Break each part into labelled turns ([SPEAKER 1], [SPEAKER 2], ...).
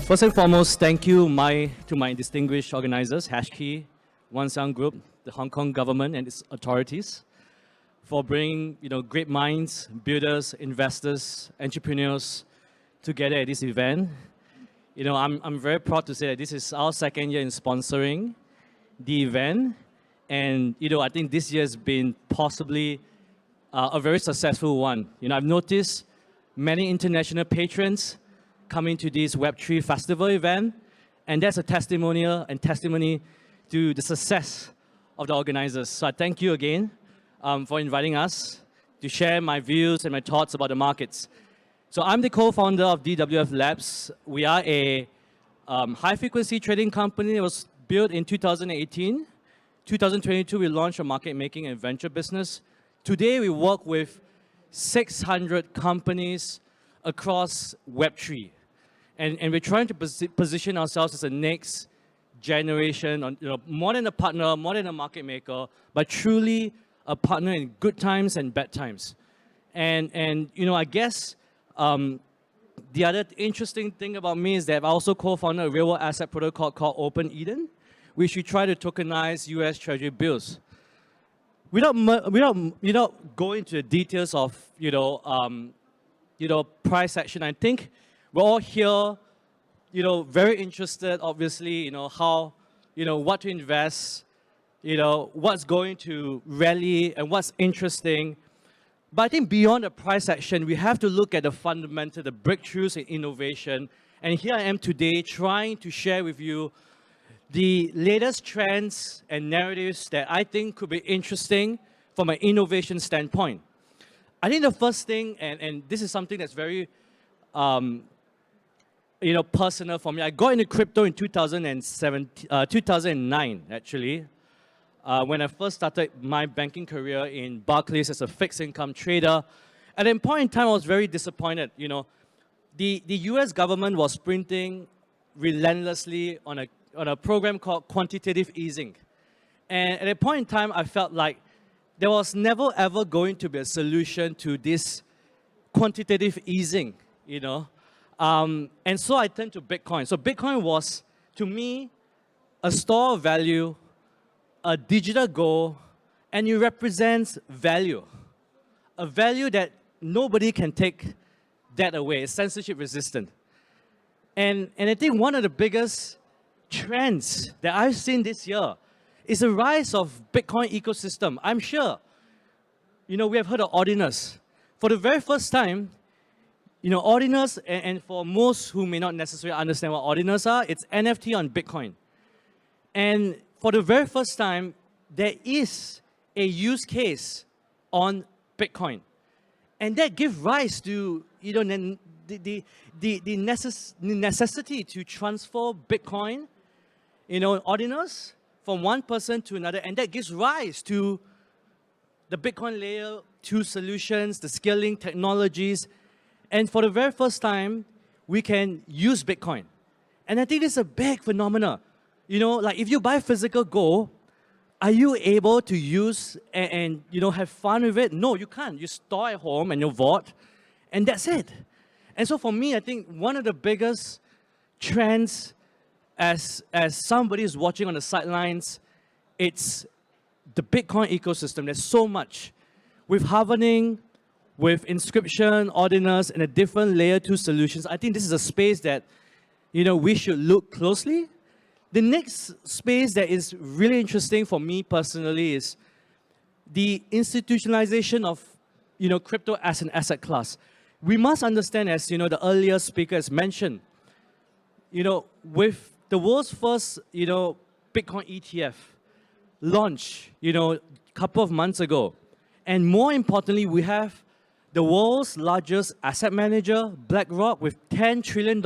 [SPEAKER 1] First and foremost, thank you to my distinguished organizers, Hashkey, One Sound Group, the Hong Kong government and its authorities, for bringing great minds, builders, investors, entrepreneurs together at this event. I'm very proud to say that this is our second year in sponsoring the event, and I think this year has been possibly a very successful one. I've noticed many international patrons coming to this Web3 Festival event, and that's a testimony to the success of the organizers. So I thank you again for inviting us to share my views and my thoughts about the markets. So I'm the co-founder of DWF Labs. We are a high-frequency trading company that was built in 2018. 2022, we launched a market-making and venture business. Today, we work with 600 companies across Web3. And we're trying to position ourselves as the next generation, more than a partner, more than a market maker, but truly a partner in good times and bad times. And I guess the other interesting thing about me is that I've also co-founded a real-world asset protocol called Open Eden, which we try to tokenize US Treasury bills. We don't go into the details of price action. I think we're all here, very interested, obviously, how, what to invest, what's going to rally and what's interesting. But I think beyond the price action, we have to look at the fundamental, the breakthroughs in innovation. And here I am today trying to share with you the latest trends and narratives that I think could be interesting from an innovation standpoint. I think the first thing, and this is something that's very personal for me. I got into crypto in 2009, actually, when I first started my banking career in Barclays as a fixed income trader. At that point in time, I was very disappointed. The US government was printing relentlessly on a program called quantitative easing. And at that point in time, I felt like there was never ever going to be a solution to this quantitative easing, And so I turned to Bitcoin. So Bitcoin was, to me, a store of value, a digital gold, and it represents value. A value that nobody can take that away. It's censorship resistant. And I think one of the biggest trends that I've seen this year is the rise of Bitcoin ecosystem. I'm sure, we have heard of Ordinals. For the very first time, Ordinals, and for most who may not necessarily understand what Ordinals are, it's NFT on Bitcoin. And for the very first time, there is a use case on Bitcoin. And that gives rise to the necessity to transfer Bitcoin, Ordinals, from one person to another. And that gives rise to the Bitcoin layer 2 solutions, the scaling technologies. And for the very first time, we can use Bitcoin. And I think this is a big phenomenon. Like if you buy physical gold, are you able to use and have fun with it? No, you can't. You store at home in your vault, and that's it. And so for me, I think one of the biggest trends as somebody is watching on the sidelines, it's the Bitcoin ecosystem. There's so much. With halvening, with inscription, ordinals, and a different layer 2 solutions, I think this is a space that we should look closely. The next space that is really interesting for me personally is the institutionalization of crypto as an asset class. We must understand, as the earlier speaker has mentioned, with the world's first Bitcoin ETF launch a couple of months ago, and more importantly, we have the world's largest asset manager, BlackRock, with $10 trillion,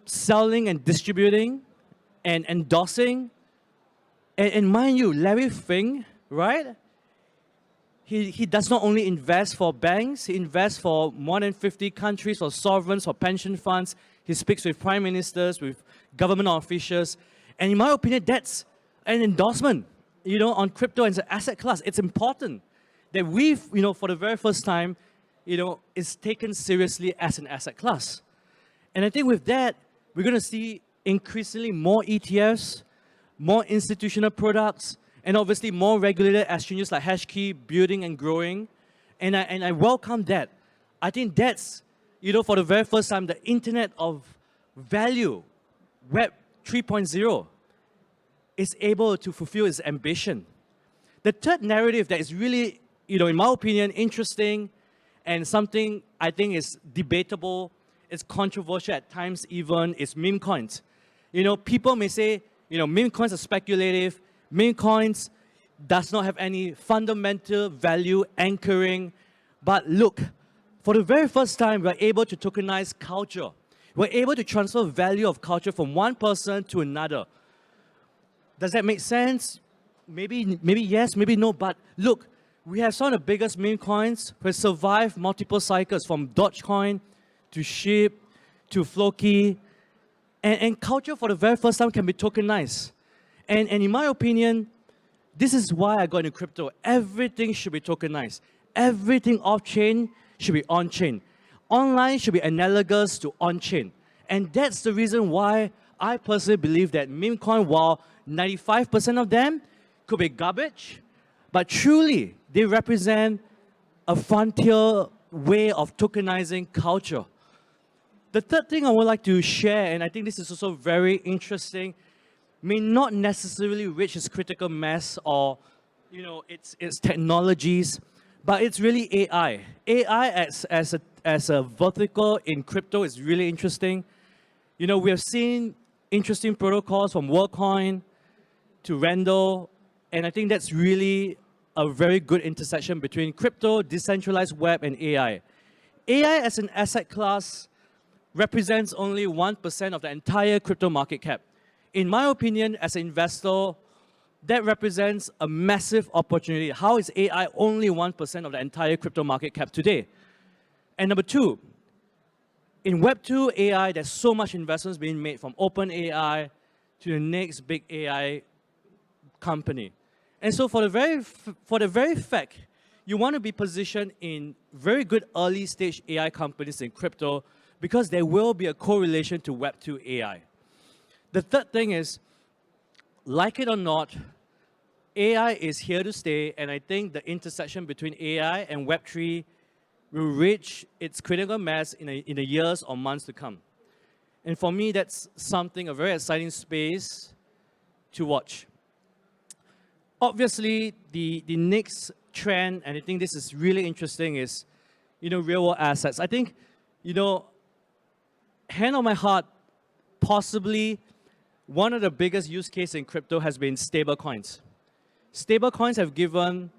[SPEAKER 1] selling and distributing and endorsing. And mind you, Larry Fink, right? He does not only invest for banks, he invests for more than 50 countries, for sovereigns, for pension funds. He speaks with prime ministers, with government officials. And in my opinion, that's an endorsement, on crypto as an asset class. It's important that we've, for the very first time, is taken seriously as an asset class. And I think with that, we're going to see increasingly more ETFs, more institutional products, and obviously more regulated exchanges like Hashkey building and growing. And I welcome that. I think that's, for the very first time, the Internet of Value, Web 3.0, is able to fulfill its ambition. The third narrative that is really, in my opinion, interesting and something I think is debatable, it's controversial at times even, is meme coins. People may say, meme coins are speculative, meme coins does not have any fundamental value anchoring. But look, for the very first time, we're able to tokenize culture. We're able to transfer value of culture from one person to another. Does that make sense? Maybe yes, maybe no, but look, we have some of the biggest meme coins who have survived multiple cycles, from Dogecoin to SHIB to Floki. And culture for the very first time can be tokenized. And in my opinion, this is why I got into crypto. Everything should be tokenized. Everything off-chain should be on-chain. Online should be analogous to on-chain. And that's the reason why I personally believe that meme coin, while 95% of them could be garbage, but truly they represent a frontier way of tokenizing culture. The third thing I would like to share, and I think this is also very interesting, may not necessarily reach its critical mass or its technologies, but it's really AI. AI as a vertical in crypto is really interesting. We have seen interesting protocols from WorldCoin to Randall, and I think that's really a very good intersection between crypto, decentralized web, and AI. AI as an asset class represents only 1% of the entire crypto market cap. In my opinion, as an investor, that represents a massive opportunity. How is AI only 1% of the entire crypto market cap today? And number two, in Web2 AI, there's so much investments being made, from OpenAI to the next big AI company. And so for the very fact you want to be positioned in very good early stage AI companies in crypto, because there will be a correlation to Web2 AI. The third thing is, like it or not, AI is here to stay, and I think the intersection between AI and Web3 will reach its critical mass in the years or months to come. And for me, that's a very exciting space to watch. Obviously, the next trend, and I think this is really interesting, is real-world assets. I think, hand on my heart, possibly one of the biggest use cases in crypto has been stablecoins. Stablecoins have given,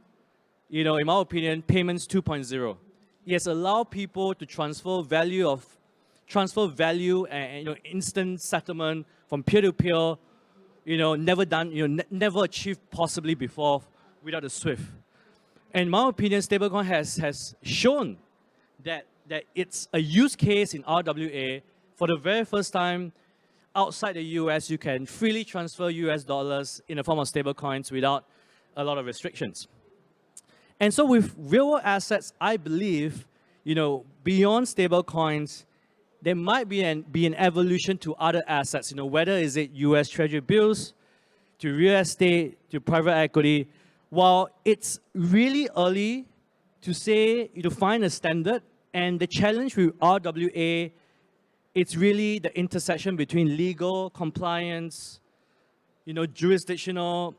[SPEAKER 1] in my opinion, payments 2.0. It has allowed people to transfer value and instant settlement from peer-to-peer, never done, never achieved possibly before without a SWIFT. And in my opinion, stablecoin has shown that it's a use case in RWA. For the very first time outside the US, you can freely transfer US dollars in the form of stablecoins without a lot of restrictions. And so with real-world assets, I believe, beyond stablecoins, there might be an evolution to other assets, whether is it US Treasury bills, to real estate, to private equity. While it's really early to say, to find a standard, and the challenge with RWA, it's really the intersection between legal, compliance, jurisdictional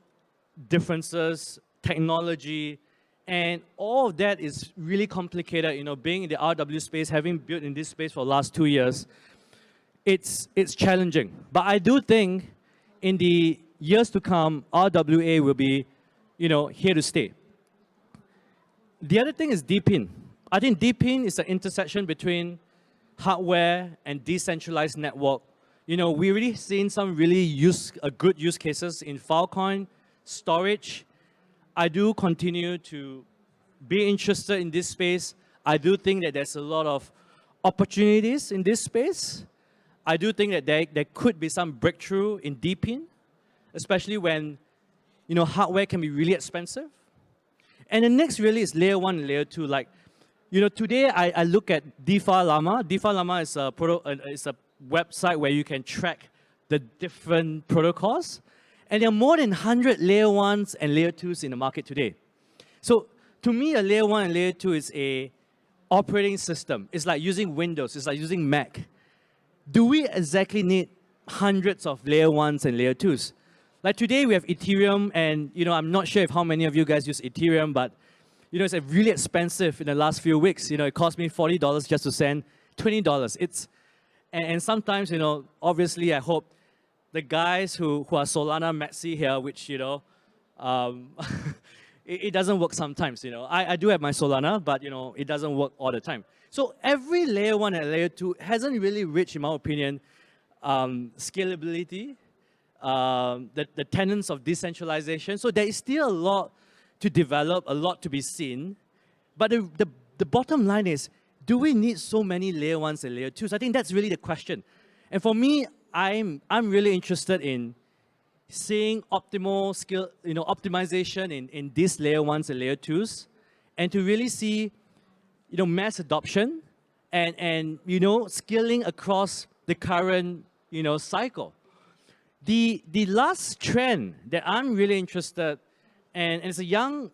[SPEAKER 1] differences, technology, and all of that is really complicated. Being in the RW space, having built in this space for the last 2 years, it's challenging. But I do think in the years to come, RWA will be, here to stay. The other thing is Deepin. I think Deepin is an intersection between hardware and decentralized network. We already seen some really good use cases in Filecoin, storage. I do continue to be interested in this space. I do think that there's a lot of opportunities in this space. I do think that there could be some breakthrough in Deepin, especially when hardware can be really expensive. And the next really is layer 1 and layer 2. Like, Today I look at DeFi Llama. DeFi Llama is is a website where you can track the different protocols. And there are more than 100 layer 1s and layer 2s in the market today. So to me, a layer 1 and layer 2 is a operating system. It's like using Windows. It's like using Mac. Do we exactly need hundreds of layer 1s and layer 2s? Like today we have Ethereum, and I'm not sure if how many of you guys use Ethereum, but it's really expensive in the last few weeks. It cost me $40 just to send $20. And sometimes, obviously I hope the guys who are Solana Maxi here, which, it doesn't work sometimes, I do have my Solana, but, it doesn't work all the time. So every layer 1 and layer 2 hasn't really reached, in my opinion, scalability, the tenets of decentralization. So there is still a lot to develop, a lot to be seen. But the bottom line is, do we need so many layer 1s and layer 2s? I think that's really the question. And for me, I'm really interested in seeing optimal skill, optimization in these layer 1s and layer 2s, and to really see, mass adoption and scaling across the current, cycle. The last trend that I'm really interested, and it's a young,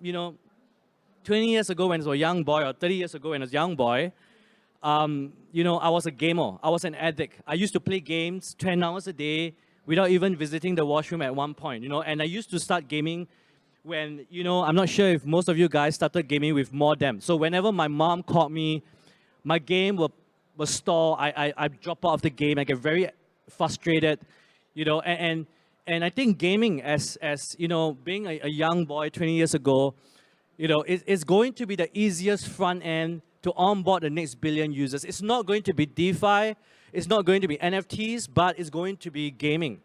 [SPEAKER 1] 20 years ago when I was a young boy, or 30 years ago when I was a young boy, I was a gamer. I was an addict. I used to play games 10 hours a day without even visiting the washroom at one point, and I used to start gaming when, I'm not sure if most of you guys started gaming with modem. So whenever my mom called me, my game will stall. I drop out of the game. I get very frustrated, and I think gaming as being a young boy 20 years ago, it's going to be the easiest front end to onboard the next billion users. It's not going to be DeFi, it's not going to be NFTs, but it's going to be gaming.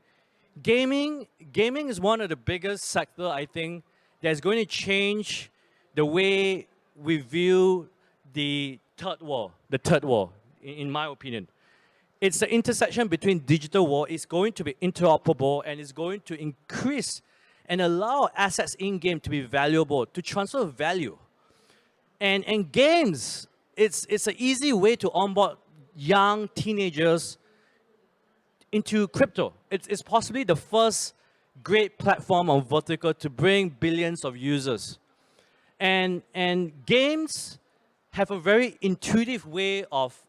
[SPEAKER 1] Gaming is one of the biggest sector, I think, that's going to change the way we view the third world, in my opinion. It's the intersection between digital world. It's going to be interoperable, and it's going to increase and allow assets in-game to be valuable, to transfer value. And games, it's an easy way to onboard young teenagers into crypto. It's possibly the first great platform on vertical to bring billions of users. And games have a very intuitive way of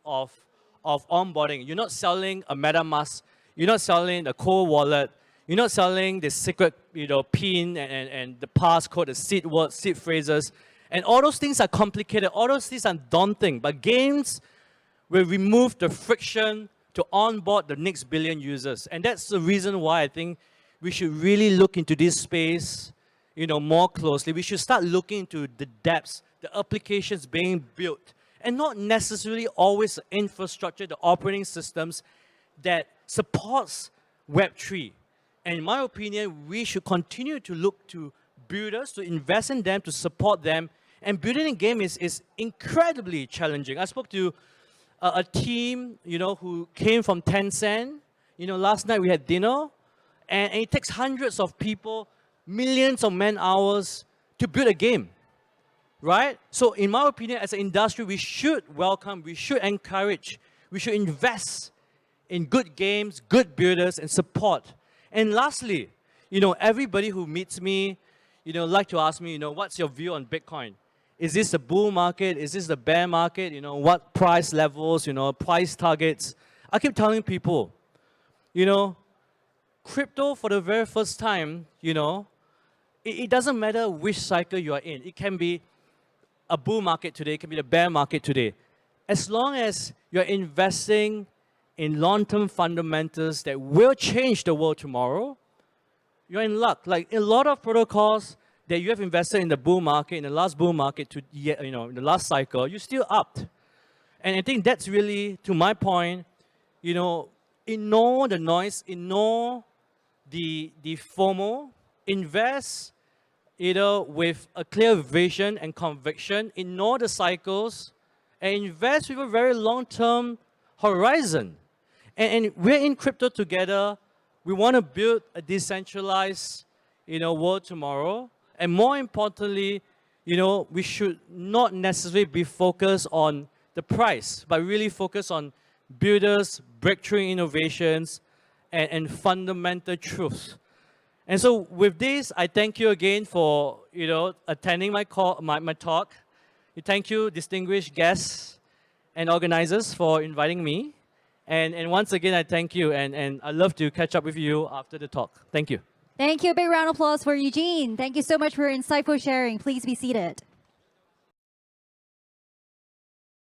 [SPEAKER 1] onboarding. You're not selling a MetaMask, you're not selling a cold wallet, you're not selling the secret pin and the passcode, the seed words, seed phrases. And all those things are complicated, all those things are daunting. But games will remove the friction to onboard the next billion users. And that's the reason why I think we should really look into this space more closely. We should start looking into the depths, the applications being built, and not necessarily always the infrastructure, the operating systems that supports Web3. And in my opinion, we should continue to look to builders, to invest in them, to support them. And building a game is incredibly challenging. I spoke to a team, who came from Tencent. Last night we had dinner, and it takes hundreds of people, millions of man hours to build a game, right? So in my opinion, as an industry, we should welcome, we should encourage, we should invest in good games, good builders, and support. And lastly, everybody who meets me, like to ask me, what's your view on Bitcoin? Is this a bull market? Is this the bear market? What price levels, price targets? I keep telling people, crypto for the very first time, it doesn't matter which cycle you are in. It can be a bull market today, it can be the bear market today. As long as you're investing in long-term fundamentals that will change the world tomorrow, you're in luck. Like a lot of protocols that you have invested in the bull market, in the last bull market, in the last cycle, you're still up. And I think that's really, to my point, ignore the noise, ignore the FOMO, invest either with a clear vision and conviction, ignore the cycles, and invest with a very long-term horizon. And we're in crypto together. We want to build a decentralized world tomorrow. And more importantly, we should not necessarily be focused on the price, but really focus on builders, breakthrough innovations, and fundamental truths. And so with this, I thank you again for attending my talk. Thank you, distinguished guests and organizers, for inviting me. And once again, I thank you, and I'd love to catch up with you after the talk. Thank you.
[SPEAKER 2] Thank you. A big round of applause for Eugene. Thank you so much for your insightful sharing. Please be seated.